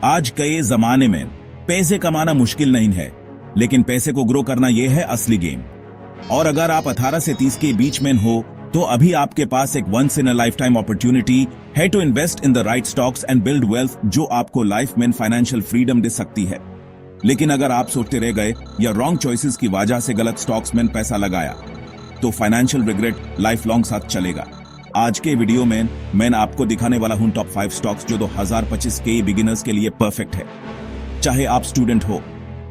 आज के जमाने में पैसे कमाना मुश्किल नहीं है, लेकिन पैसे को ग्रो करना यह है असली गेम। और अगर आप 18 से 30 के बीच में हो तो अभी आपके पास एक once in a lifetime opportunity है to invest in the right stocks and build wealth, जो आपको लाइफ में फाइनेंशियल फ्रीडम दे सकती है। लेकिन अगर आप सोचते रह गए या रॉन्ग चॉइसेस की वजह से गलत स्टॉक्स में पैसा लगाया तो फाइनेंशियल रिग्रेट लाइफ लॉन्ग साथ चलेगा। आज के वीडियो में मैं आपको दिखाने वाला हूं टॉप 5 स्टॉक्स जो 2025 के बिगिनर्स के लिए परफेक्ट है। चाहे आप स्टूडेंट हो,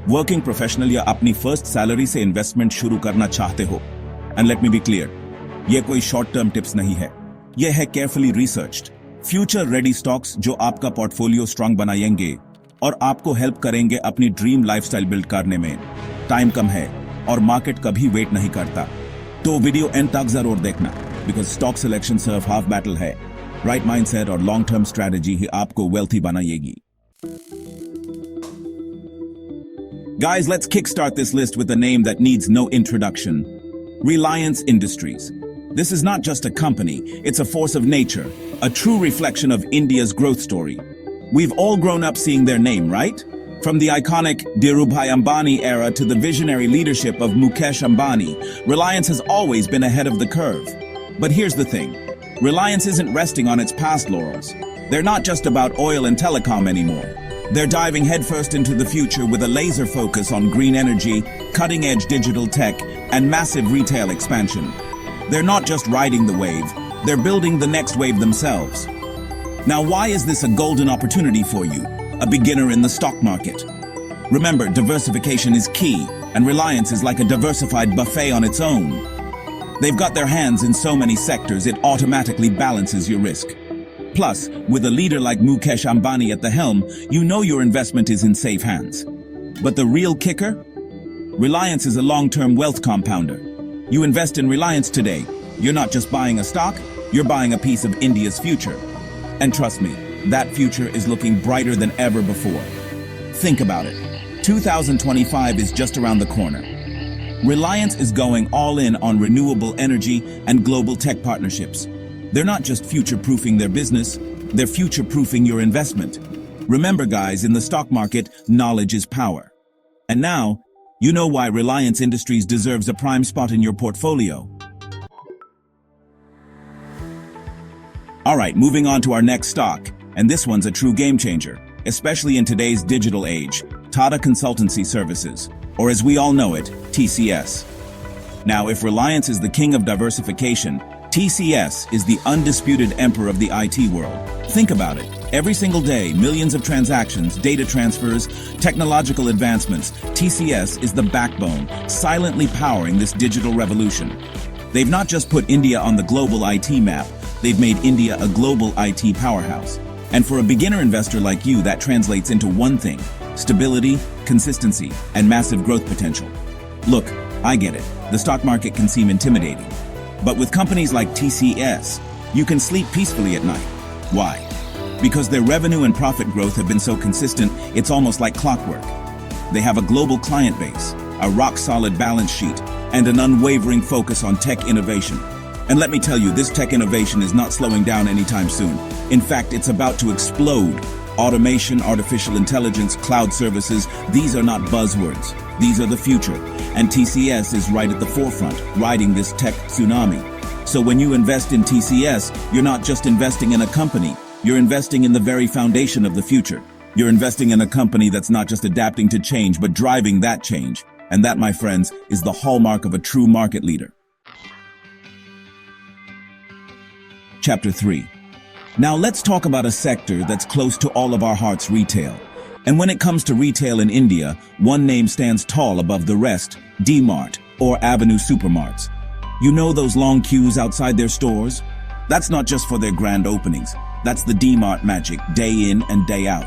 वर्किंग प्रोफेशनल या अपनी फर्स्ट सैलरी से इन्वेस्टमेंट शुरू करना चाहते हो। And let me be clear, यह कोई शॉर्ट टर्म टिप्स नहीं है, यह है carefully researched future ready stocks जो आपका पोर्टफोलियो स्ट्रांग बनाएंगे और आपको हेल्प करेंगे अपनी ड्रीम लाइफस्टाइल बिल्ड करने में। टाइम कम है और मार्केट कभी वेट नहीं करता, तो वीडियो एंड तक जरूर देखना, बिकॉज स्टॉक सिलेक्शन सिर्फ हाफ बैटल है। राइट माइंडसेट और लॉन्ग टर्म स्ट्रेटेजी ही आपको वेल्थी बनाएगी। Guys, let's kickstart this list with a name that needs no introduction. Reliance Industries. This is not just a company, it's a force of nature, a true reflection of India's growth story. We've all grown up seeing their name, right? From the iconic Dhirubhai Ambani era to the visionary leadership of Mukesh Ambani, Reliance has always been ahead of the curve. But here's the thing, Reliance isn't resting on its past laurels. They're not just about oil and telecom anymore. They're diving headfirst into the future with a laser focus on green energy, cutting-edge digital tech, and massive retail expansion. They're not just riding the wave, they're building the next wave themselves. Now, why is this a golden opportunity for you, a beginner in the stock market? Remember, diversification is key, and Reliance is like a diversified buffet on its own. They've got their hands in so many sectors, it automatically balances your risk. Plus, with a leader like Mukesh Ambani at the helm, you know your investment is in safe hands. But the real kicker? Reliance is a long-term wealth compounder. You invest in Reliance today, you're not just buying a stock, you're buying a piece of India's future. And trust me, that future is looking brighter than ever before. Think about it. 2025 is just around the corner. Reliance is going all in on renewable energy and global tech partnerships. They're not just future-proofing their business, they're future-proofing your investment. Remember guys, in the stock market, knowledge is power. And now, you know why Reliance Industries deserves a prime spot in your portfolio. Alright, moving on to our next stock, and this one's a true game changer, especially in today's digital age, Tata Consultancy Services, or as we all know it, TCS. Now, if Reliance is the king of diversification, TCS is the undisputed emperor of the IT world. Think about it. Every single day, millions of transactions, data transfers, technological advancements. TCS is the backbone, silently powering this digital revolution. They've not just put India on the global IT map, they've made India a global IT powerhouse. And for a beginner investor like you, that translates into one thing: stability, consistency, and massive growth potential. Look, I get it. The stock market can seem intimidating. But with companies like TCS, you can sleep peacefully at night. Why? Because their revenue and profit growth have been so consistent, it's almost like clockwork. They have a global client base, a rock-solid balance sheet, and an unwavering focus on tech innovation. And let me tell you, this tech innovation is not slowing down anytime soon. In fact, it's about to explode. Automation, artificial intelligence, cloud services, these are not buzzwords. These are the future. And TCS is right at the forefront, riding this tech tsunami. So when you invest in TCS, you're not just investing in a company, you're investing in the very foundation of the future. You're investing in a company that's not just adapting to change, but driving that change. And that, my friends, is the hallmark of a true market leader. Chapter 3. Now let's talk about a sector that's close to all of our hearts: retail. And when it comes to retail in India, one name stands tall above the rest: DMart, or Avenue Supermarts. You know those long queues outside their stores? That's not just for their grand openings. That's the DMart magic, day in and day out.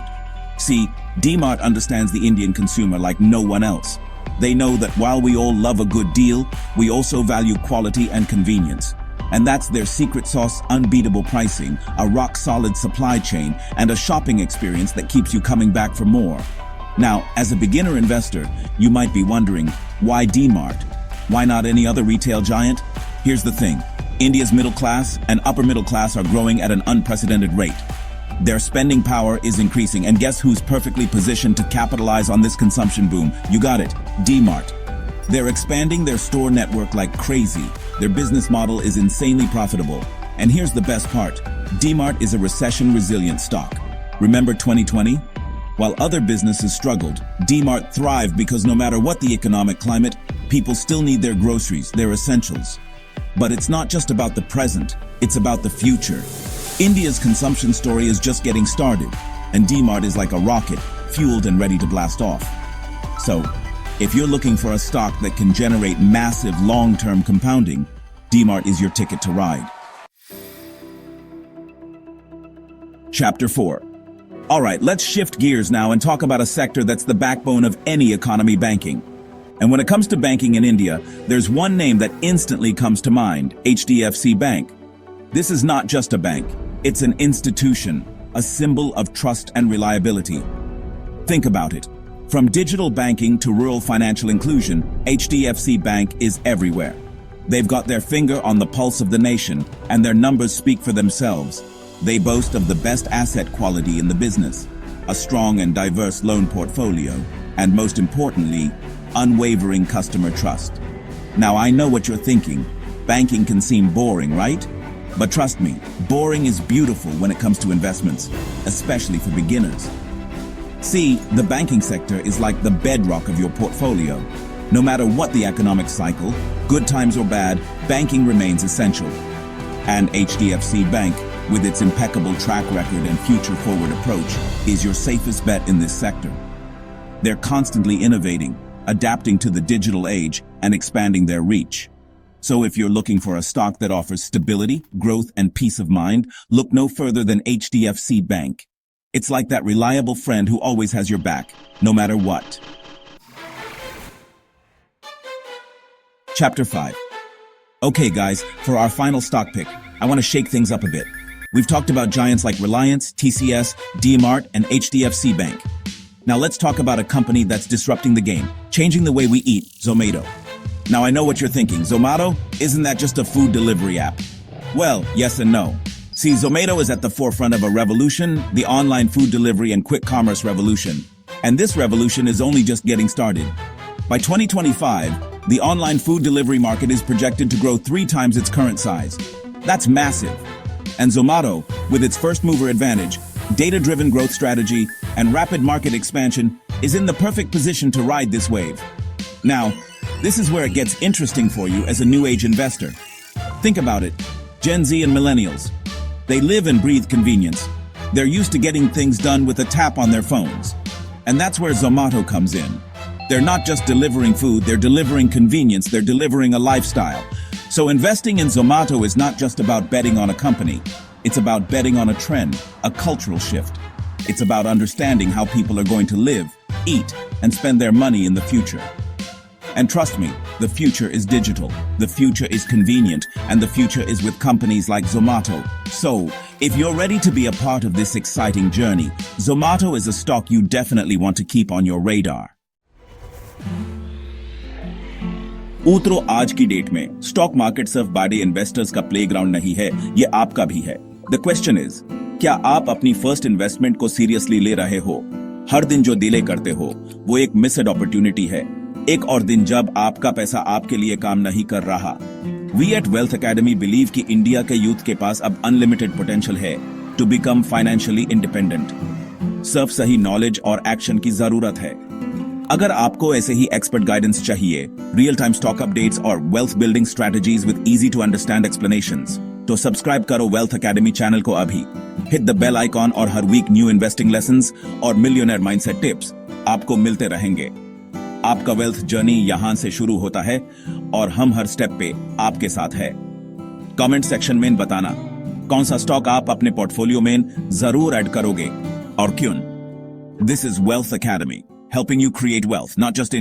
See, DMart understands the Indian consumer like no one else. They know that while we all love a good deal, we also value quality and convenience. And that's their secret sauce: unbeatable pricing, a rock-solid supply chain, and a shopping experience that keeps you coming back for more. Now, as a beginner investor, you might be wondering, why DMart? Why not any other retail giant? Here's the thing. India's middle class and upper middle class are growing at an unprecedented rate. Their spending power is increasing, and guess who's perfectly positioned to capitalize on this consumption boom? You got it, DMart. They're expanding their store network like crazy. Their business model is insanely profitable. And here's the best part. DMart is a recession-resilient stock. Remember 2020? While other businesses struggled, DMart thrived because no matter what the economic climate, people still need their groceries, their essentials. But it's not just about the present, it's about the future. India's consumption story is just getting started, and DMart is like a rocket, fueled and ready to blast off. So, if you're looking for a stock that can generate massive long-term compounding, DMart is your ticket to ride. Chapter 4. Alright, let's shift gears now and talk about a sector that's the backbone of any economy, banking. And when it comes to banking in India, there's one name that instantly comes to mind, HDFC Bank. This is not just a bank, it's an institution, a symbol of trust and reliability. Think about it. From digital banking to rural financial inclusion, HDFC Bank is everywhere. They've got their finger on the pulse of the nation, and their numbers speak for themselves. They boast of the best asset quality in the business, a strong and diverse loan portfolio, and most importantly, unwavering customer trust. Now I know what you're thinking. Banking can seem boring, right? But trust me, boring is beautiful when it comes to investments, especially for beginners. See, the banking sector is like the bedrock of your portfolio. No matter what the economic cycle, good times or bad, banking remains essential. And HDFC Bank, with its impeccable track record and future-forward approach, is your safest bet in this sector. They're constantly innovating, adapting to the digital age, and expanding their reach. So if you're looking for a stock that offers stability, growth, and peace of mind, look no further than HDFC Bank. It's like that reliable friend who always has your back, no matter what. Chapter 5. Okay guys, for our final stock pick, I want to shake things up a bit. We've talked about giants like Reliance, TCS, DMart, and HDFC Bank. Now let's talk about a company that's disrupting the game, changing the way we eat, Zomato. Now I know what you're thinking, Zomato? Isn't that just a food delivery app? Well, yes and no. See, Zomato is at the forefront of a revolution, the online food delivery and quick commerce revolution. And this revolution is only just getting started. By 2025, the online food delivery market is projected to grow 3 times its current size. That's massive. And Zomato, with its first-mover advantage, data-driven growth strategy, and rapid market expansion, is in the perfect position to ride this wave. Now, this is where it gets interesting for you as a new-age investor. Think about it. Gen Z and millennials. They live and breathe convenience. They're used to getting things done with a tap on their phones. And that's where Zomato comes in. They're not just delivering food, they're delivering convenience, they're delivering a lifestyle. So investing in Zomato is not just about betting on a company. It's about betting on a trend, a cultural shift. It's about understanding how people are going to live, eat, and spend their money in the future. And trust me, the future is digital, the future is convenient, and the future is with companies like Zomato. So, if you're ready to be a part of this exciting journey, Zomato is a stock you definitely want to keep on your radar. उतरो आज की date में stock market सिर्फ बड़े investors का playground नहीं है, ये आपका भी है। द क्वेश्चन इज, क्या आप अपनी फर्स्ट इन्वेस्टमेंट को सीरियसली ले रहे हो? हर दिन जो डिले करते हो वो एक मिस्ड अपॉर्चुनिटी है, एक और दिन जब आपका पैसा आपके लिए काम नहीं कर रहा। We at Wealth Academy believe कि इंडिया के यूथ के पास अब अनलिमिटेड पोटेंशियल है टू बिकम फाइनेंशियली इंडिपेंडेंट। सिर्फ सही नॉलेज और एक्शन की जरूरत है। अगर आपको ऐसे ही एक्सपर्ट गाइडेंस चाहिए, रियल टाइम स्टॉक अपडेट्स और wealth building strategies with easy to understand explanations, तो सब्सक्राइब करो वेल्थ एकेडमी चैनल को अभी। हिट द बेल आइकॉन और हर वीक न्यू इन्वेस्टिंग लेसंस और मिलियनेयर माइंडसेट टिप्स आपको मिलते रहेंगे। आपका वेल्थ जर्नी यहां से शुरू होता है और हम हर स्टेप पे आपके साथ है। कमेंट सेक्शन में बताना कौन सा स्टॉक आप अपने पोर्टफोलियो में जरूर ऐड करोगे और क्यों। This is wealth academy, helping you create wealth, not just in